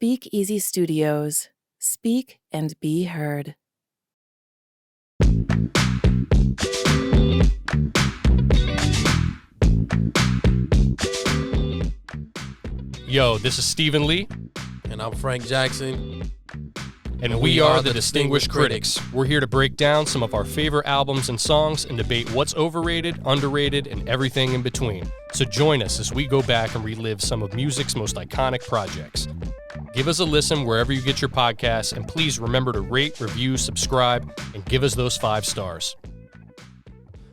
Speak Easy Studios. Speak and be heard. Yo, this is Stephen Lee. And I'm Frank Jackson. And we are the Distinguished Critics. We're here to break down some of our favorite albums and songs and debate what's overrated, underrated, and everything in between. So join us as we go back and relive some of music's most iconic projects. Give us a listen wherever you get your podcasts, and please remember to rate, review, subscribe, and give us those 5 stars.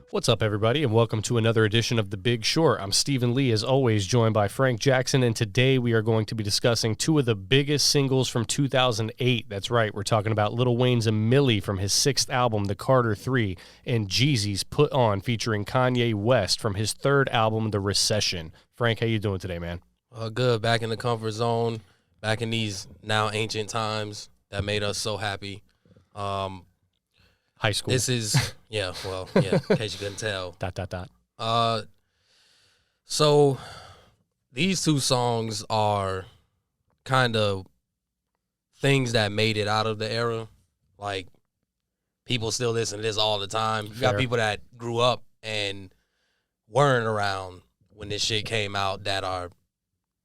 What's up, everybody, and welcome to another edition of The Big Short. I'm Stephen Lee, as always, joined by Frank Jackson, and today we are going to be discussing 2 of the biggest singles from 2008. That's right, we're talking about Lil Wayne's and Milli from his 6th album, The Carter 3, and Jeezy's Put On, featuring Kanye West from his 3rd album, The Recession. Frank, how you doing today, man? Good, back in the comfort zone, back in these now ancient times that made us so happy. High school. This is, in case you couldn't tell. ... So these 2 songs are kind of things that made it out of the era. Like, people still listen to this all the time. You got people that grew up and weren't around when this shit came out that are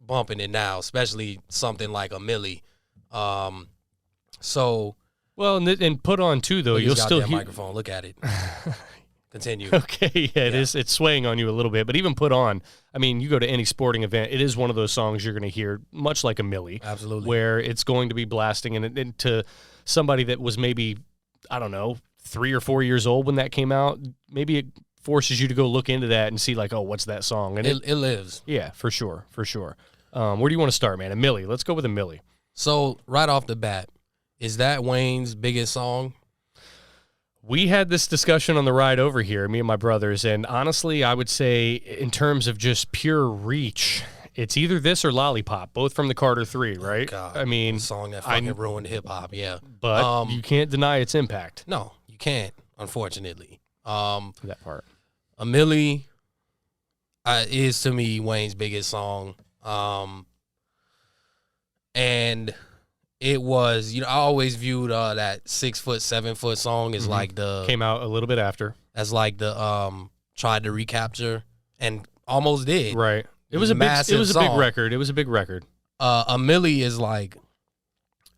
bumping it now, especially something like a Milli. Well, and Put On too, though. You'll still hear microphone. Look at it. Continue. Okay, yeah, it is. It's swaying on you a little bit, but even Put On. I mean, you go to any sporting event, it is one of those songs you're going to hear, much like a Milli, absolutely, where it's going to be blasting, and to somebody that was maybe, I don't know, 3 or 4 years old when that came out, maybe it forces you to go look into that and see, like, oh, what's that song? And it lives. Yeah, for sure. Where do you want to start, man? A Milli. Let's go with a Milli. So right off the bat, is that Wayne's biggest song? We had this discussion on the ride over here, me and my brothers, and honestly, I would say in terms of just pure reach, it's either this or Lollipop, both from the Carter 3, right? Oh, God. I mean, a song that fucking ruined hip-hop, yeah. But you can't deny its impact. No, you can't, unfortunately. That part. A Milli is, to me, Wayne's biggest song. And it was, I always viewed that 6 foot, 7 foot song as like the came out a little bit after, as like the tried to recapture and almost did. Right. It was a massive. It was a big record. It was a big record. A Milli is like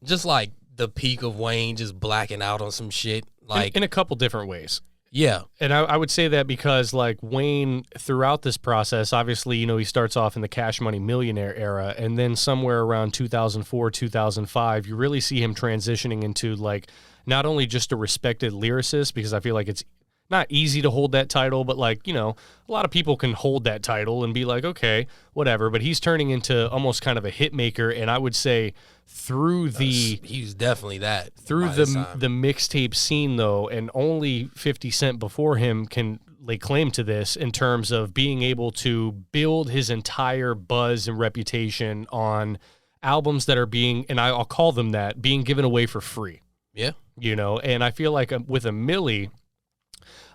just like the peak of Wayne just blacking out on some shit. Like in a couple different ways. Yeah. And I would say that because, like, Wayne, throughout this process, obviously, he starts off in the Cash Money Millionaire era, and then somewhere around 2004, 2005, you really see him transitioning into, like, not only just a respected lyricist, because I feel like it's not easy to hold that title, but, like, a lot of people can hold that title and be like, okay, whatever, but he's turning into almost kind of a hit maker, and I would say through he's definitely that. Through the mixtape scene, though, and only 50 Cent before him can lay claim to this in terms of being able to build his entire buzz and reputation on albums that are being, and I'll call them that, being given away for free. Yeah. And I feel like with a Milli,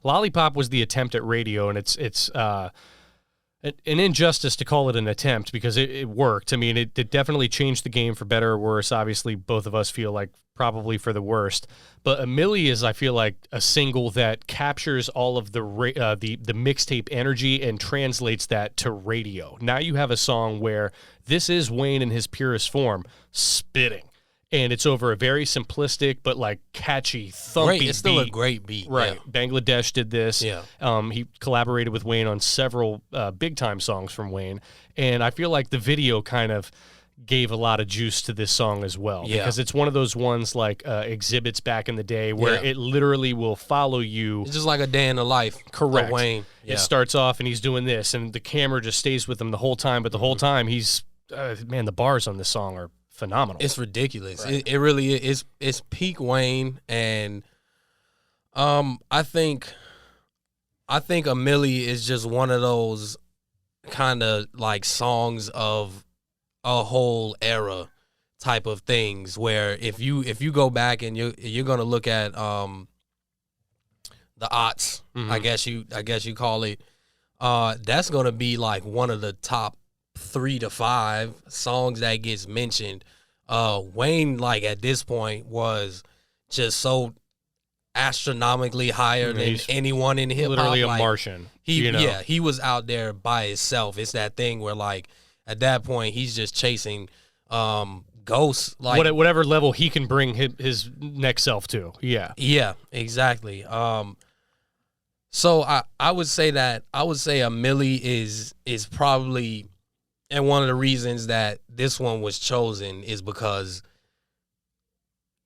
Lollipop was the attempt at radio, and it's an injustice to call it an attempt because it worked. I mean, it definitely changed the game for better or worse. Obviously, both of us feel like probably for the worst. But a Milli is, I feel like, a single that captures all of the mixtape energy and translates that to radio. Now you have a song where this is Wayne in his purest form, spitting. And it's over a very simplistic but, like, catchy, thumpy It's still beat. a great beat. Right. Yeah. Bangladesh did this. Yeah. He collaborated with Wayne on several big-time songs from Wayne. And I feel like the video kind of gave a lot of juice to this song as well. Yeah. Because it's one of those ones like Exhibits back in the day where it literally will follow you. It's just like a day in the life of Wayne. Yeah. It starts off and he's doing this, and the camera just stays with him the whole time. But the whole time he's, the bars on this song are phenomenal. It's ridiculous. Right. It really is. It's peak Wayne, and I think a Milli is just one of those kind of like songs of a whole era type of things where if you go back and you're gonna look at the aughts, I guess you call it, that's gonna be like one of the top 3 to 5 songs that gets mentioned Wayne, like at this point, was just so astronomically higher than He's anyone in hip hop. literally a like, Martian. Yeah, he was out there by himself. It's that thing where like at that point he's just chasing ghosts, like whatever level he can bring his next self to. Yeah. Yeah, exactly. So I would say a Milli is probably, and one of the reasons that this one was chosen is because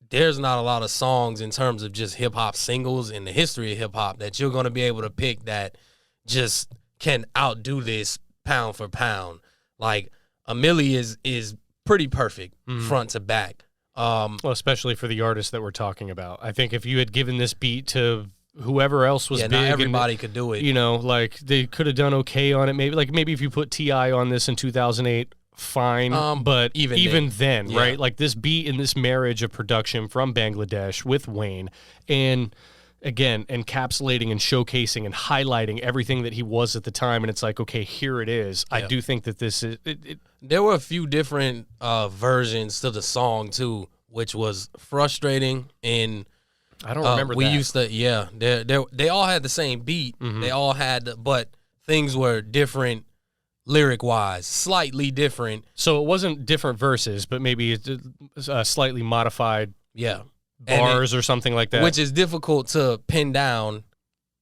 there's not a lot of songs in terms of just hip hop singles in the history of hip hop that you're going to be able to pick that just can outdo this pound for pound. Like a Milli is pretty perfect front to back. Well, especially for the artists that we're talking about. I think if you had given this beat to whoever else was big, not everybody could do it. You know, like they could have done okay on it. Maybe if you put T.I. on this in 2008, fine. But even then, yeah. right? Like this beat and this marriage of production from Bangladesh with Wayne, and again, encapsulating and showcasing and highlighting everything that he was at the time. And it's like, okay, here it is. Yeah. I do think that this is There were a few different versions to the song too, which was frustrating. And I don't remember. We used to, yeah. They all had the same beat. Mm-hmm. They all had, but things were different, lyric wise, slightly different. So it wasn't different verses, but maybe slightly modified. Yeah. Bars or something like that, which is difficult to pin down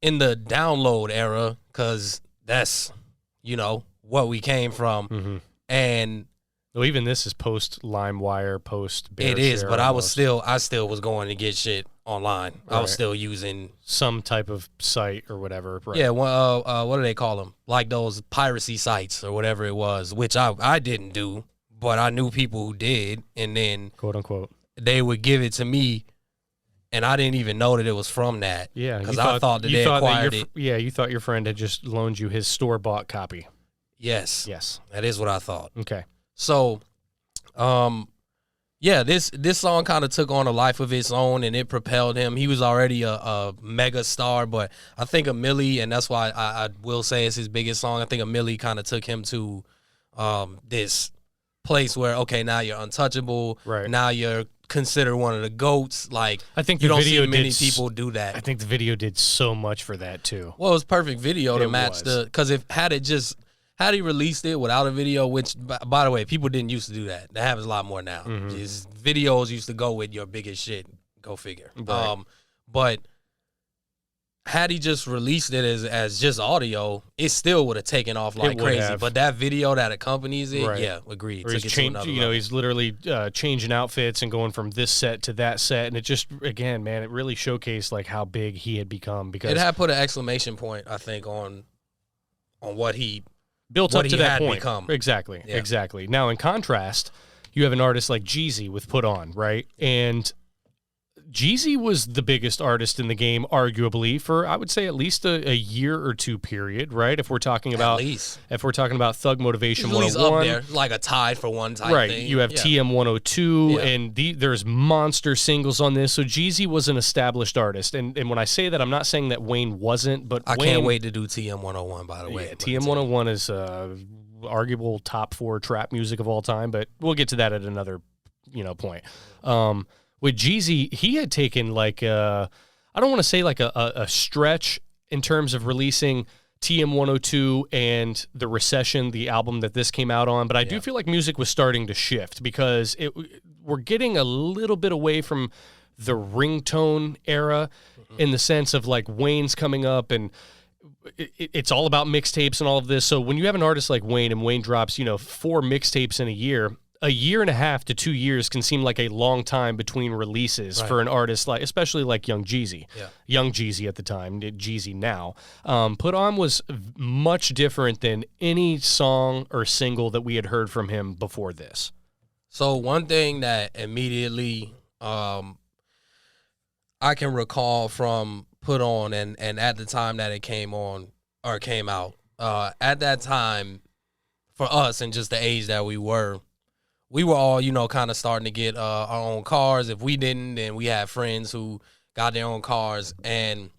in the download era because that's what we came from. Mm-hmm. And well, even this is post LimeWire, post it is, but almost. I still was going to get shit online. Right. I was still using some type of site or whatever. Right. Yeah, well, what do they call them? Like those piracy sites or whatever it was, which I didn't do, but I knew people who did, and then quote unquote they would give it to me. And I didn't even know that it was from that. Yeah, because I thought that they acquired it. Yeah, you thought your friend had just loaned you his store-bought copy. Yes. Yes. That is what I thought. Okay. So, yeah, this song kind of took on a life of its own, and it propelled him. He was already a mega star, but I think a Milli, and that's why I will say it's his biggest song, I think a Milli kind of took him to this place where, okay, now you're untouchable. Right. Now you're considered one of the GOATs. Like, I think you don't see many people do that. I think the video did so much for that too. Well, it was perfect video to match because had he released it without a video, which by the way, people didn't used to do that. That happens a lot more now. Mm-hmm. Just videos used to go with your biggest shit. Go figure. Right. But had he just released it as just audio, it still would have taken off like crazy. But that video that accompanies it, yeah, agreed. Or he's literally changing outfits and going from this set to that set, and it just, again, man, it really showcased like how big he had become, because it had put an exclamation point, I think, on what he built up to that point. Become. Exactly, yeah. Exactly. Now, in contrast, you have an artist like Jeezy with Put On, right? And Jeezy was the biggest artist in the game, arguably, for I would say at least a year or two period, right? If we're talking about Thug Motivation 101, up there, like a tie for one type right? Thing. You have TM 102, and there's monster singles on this. So Jeezy was an established artist, and when I say that, I'm not saying that Wayne wasn't, but I can't wait to do TM 101. By the way, yeah, TM 101 is arguable top 4 trap music of all time, but we'll get to that at another point. With Jeezy, he had taken like I don't want to say like a stretch in terms of releasing TM 102 and The Recession, the album that this came out on, but I do feel like music was starting to shift, because we're getting a little bit away from the ringtone era, in the sense of like Wayne's coming up, and it's all about mixtapes and all of this. So when you have an artist like Wayne, and Wayne drops 4 mixtapes in a year and a half to 2 years can seem like a long time between releases for an artist, like especially like Young Jeezy. Yeah. Young Jeezy at the time, Jeezy now. Put On was much different than any song or single that we had heard from him before this. So one thing that immediately I can recall from Put On, and at the time that it came out, at that time, for us and just the age that we were all, kind of starting to get our own cars. If we didn't, then we had friends who got their own cars, and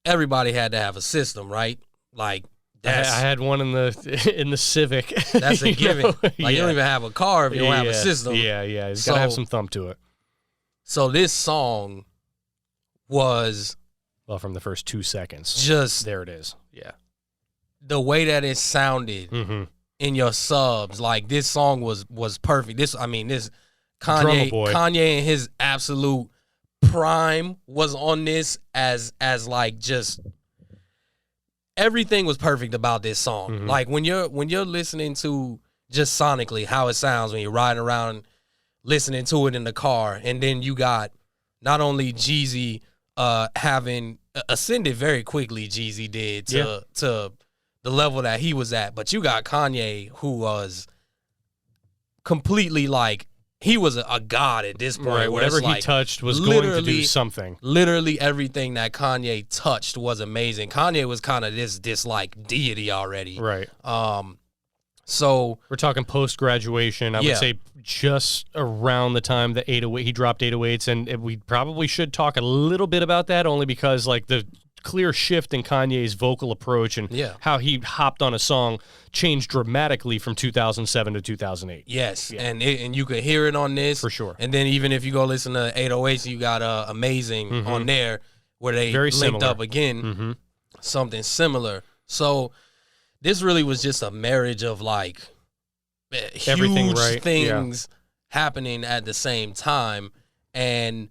everybody had to have a system, right? Like I had one in the Civic. That's a given. Know? Like you don't even have a car if you don't have a system. Yeah. It's gotta have some thump to it. So this song was from the first 2 seconds. Just there it is. Yeah. The way that it sounded in your subs, like this song was perfect. This Kanye in his absolute prime was on this as like just everything was perfect about this song. Like when you're listening to just sonically how it sounds when you're riding around listening to it in the car, and then you got not only Jeezy having ascended very quickly, Jeezy did to the level that he was at, but you got Kanye who was completely like he was a god at this point. Right, whatever he touched was going to do something. Literally everything that Kanye touched was amazing. Kanye was kind of this like deity already. Right. So we're talking post-graduation. I would say just around the time that he dropped 808s, and we probably should talk a little bit about that only because like the clear shift in Kanye's vocal approach and how he hopped on a song changed dramatically from 2007 to 2008. Yes, and you could hear it on this. For sure. And then even if you go listen to 808s, you got Amazing on there where they linked up again, something similar. So this really was just a marriage of like huge things happening at the same time. And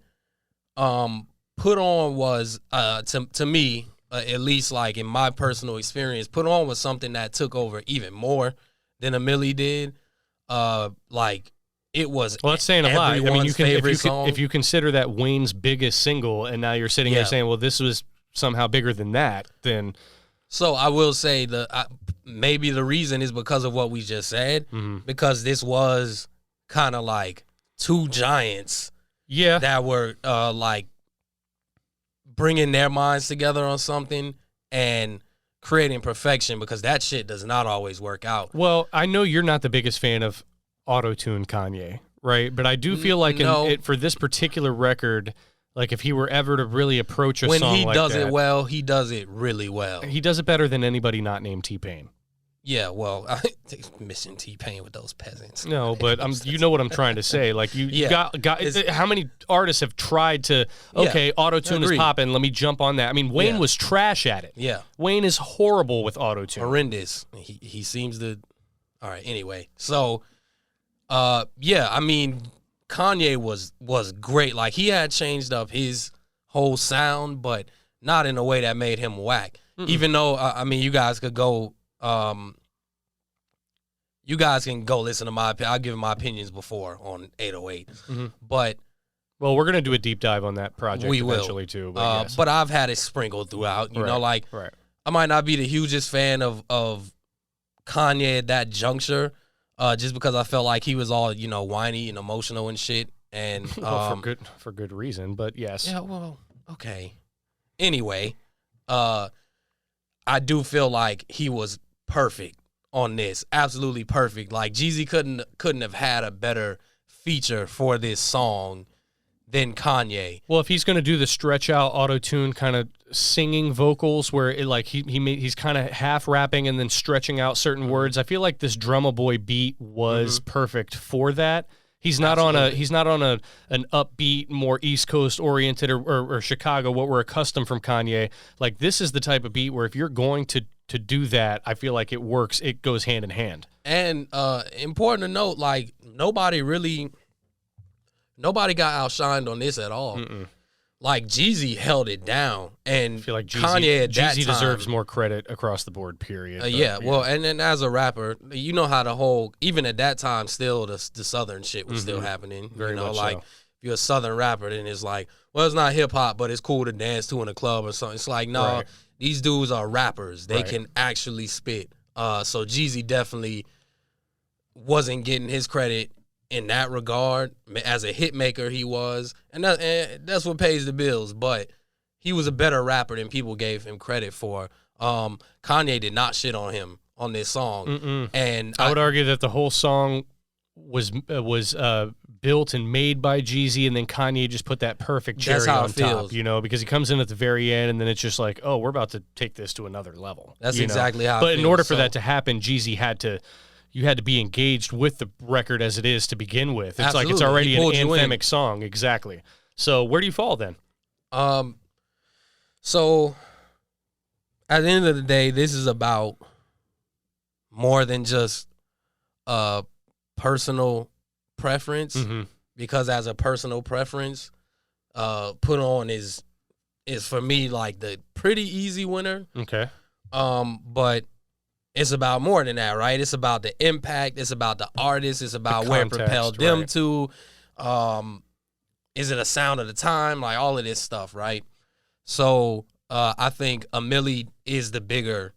Put On was, to me, at least like in my personal experience, Put On was something that took over even more than a Milli did. Like it was. Well, that's saying a lot. I mean, if you consider that Wayne's biggest single, and now you're sitting there saying, well, this was somehow bigger than that, then. So I will say maybe the reason is because of what we just said, because this was kind of like two giants that were like bringing their minds together on something and creating perfection, because that shit does not always work out. Well, I know you're not the biggest fan of auto-tune Kanye, right? But I do feel like for this particular record, like if he were ever to really approach a song like that. When he does it well, he does it really well. He does it better than anybody not named T-Pain. Yeah, well, missing T-Pain with those peasants. No, but you know what I'm trying to say. Like you got how many artists have tried to auto-tune is popping, let me jump on that. I mean, Wayne was trash at it. Yeah. Wayne is horrible with auto-tune. Horrendous. He seems to. All right, anyway. So I mean, Kanye was great. Like he had changed up his whole sound, but not in a way that made him whack. Even though I mean, you guys could go. You guys can go listen to my opinion. I'll give my opinions before on 808. But well, we're gonna do a deep dive on that project eventually too. But, but I've had it sprinkled throughout. You know, like I might not be the hugest fan of Kanye at that juncture, just because I felt like he was all whiny and emotional and shit. And for good reason. But yes. Yeah. Well. Okay. Anyway, I do feel like he was perfect on this. Absolutely perfect. Like Jeezy couldn't have had a better feature for this song than Kanye. Well, if he's going to do the stretch out auto-tune kind of singing vocals where it like he's kind of half rapping and then stretching out certain words, I feel like this Drumma Boy beat was perfect for that. He's not on an upbeat, more East Coast oriented or Chicago, what we're accustomed from Kanye. Like this is the type of beat where if you're going to do that, I feel like it works. It goes hand in hand. And important to note, like nobody got outshined on this at all. Like Jeezy held it down, and I feel like Kanye at that time deserves more credit across the board. Period. Well, and then as a rapper, you know how the whole even at that time, still the Southern shit was still happening. Very much like so. If you're a Southern rapper, then it's like, well, it's not hip hop, but it's cool to dance to in a club or something. It's like, no, these dudes are rappers. They can actually spit. So Jeezy definitely wasn't getting his credit in that regard. As a hit maker, he was, and that's what pays the bills. But he was a better rapper than people gave him credit for. Kanye did not shit on him on this song, and I would argue that the whole song was built and made by Jeezy, and then Kanye just put that perfect cherry on top, because he comes in at the very end, and then it's just like, oh, we're about to take this to another level. That's exactly how. But in order for that to happen, Jeezy had to be engaged with the record as it is to begin with. It's like it's already an anthemic song, exactly. So where do you fall then? So at the end of the day, this is about more than just personal preference, because as a personal preference, Put On is for me like the pretty easy winner. Okay. But it's about more than that, right? It's about the impact. It's about the artist. It's about where it propelled them to. Is it a sound of the time? Like all of this stuff, right? So I think a Milli is the bigger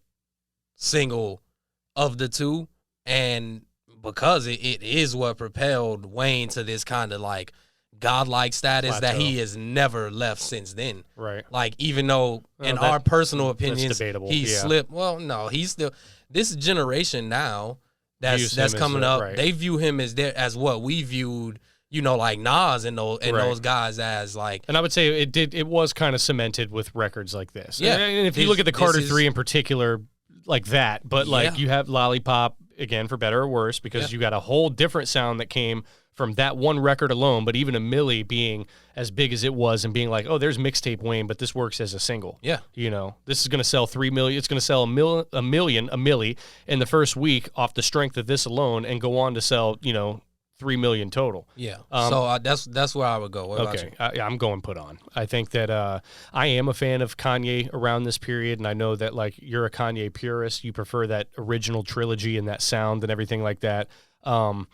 single of the two, and because it is what propelled Wayne to this kind of like godlike status that he has never left since then. Right. Like even though in our personal opinions he slipped. Well, no, he's still this generation now that's coming up. They view him as what we viewed. Like Nas and those guys as like, and I would say it was kind of cemented with records like this. Yeah, and if you look at the Carter 3 in particular, like that, but like you have Lollipop again for better or worse, because you got a whole different sound that came from that one record alone. But even a Milli being as big as it was and being like, oh, there's mixtape Wayne, but this works as a single. Yeah, this is going to sell 3 million. It's going to sell a Milli in the first week off the strength of this alone, and go on to sell 3 million total. Yeah. So that's where I would go. What okay. About you? I'm going Put On. I think that I am a fan of Kanye around this period, and I know that like you're a Kanye purist. You prefer that original trilogy and that sound and everything like that. And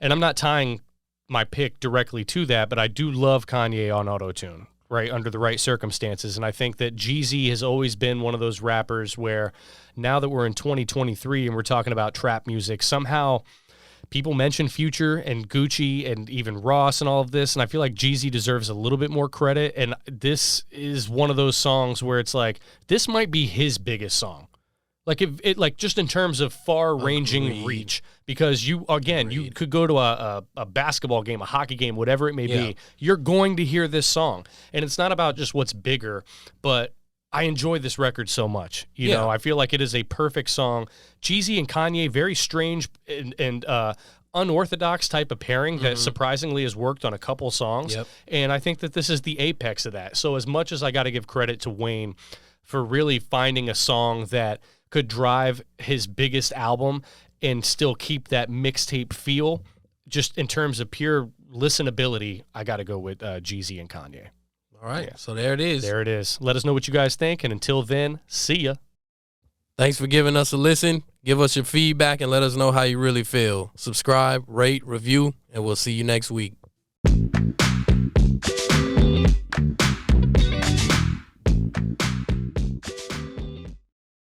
I'm not tying my pick directly to that, but I do love Kanye on auto-tune, right, under the right circumstances. And I think that Jeezy has always been one of those rappers where now that we're in 2023 and we're talking about trap music, somehow people mention Future and Gucci and even Ross and all of this, and I feel like Jeezy deserves a little bit more credit, and this is one of those songs where it's like, this might be his biggest song. Like, it like just in terms of far-ranging reach, because you could go to a basketball game, a hockey game, whatever it may be, you're going to hear this song, and it's not about just what's bigger, but I enjoy this record so much. You know, I feel like it is a perfect song. Jeezy and Kanye, very strange and unorthodox type of pairing that surprisingly has worked on a couple songs. And I think that this is the apex of that. So as much as I got to give credit to Wayne for really finding a song that could drive his biggest album and still keep that mixtape feel, just in terms of pure listenability, I got to go with Jeezy and Kanye. All right, so there it is. There it is. Let us know what you guys think, and until then, see ya. Thanks for giving us a listen. Give us your feedback and let us know how you really feel. Subscribe, rate, review, and we'll see you next week.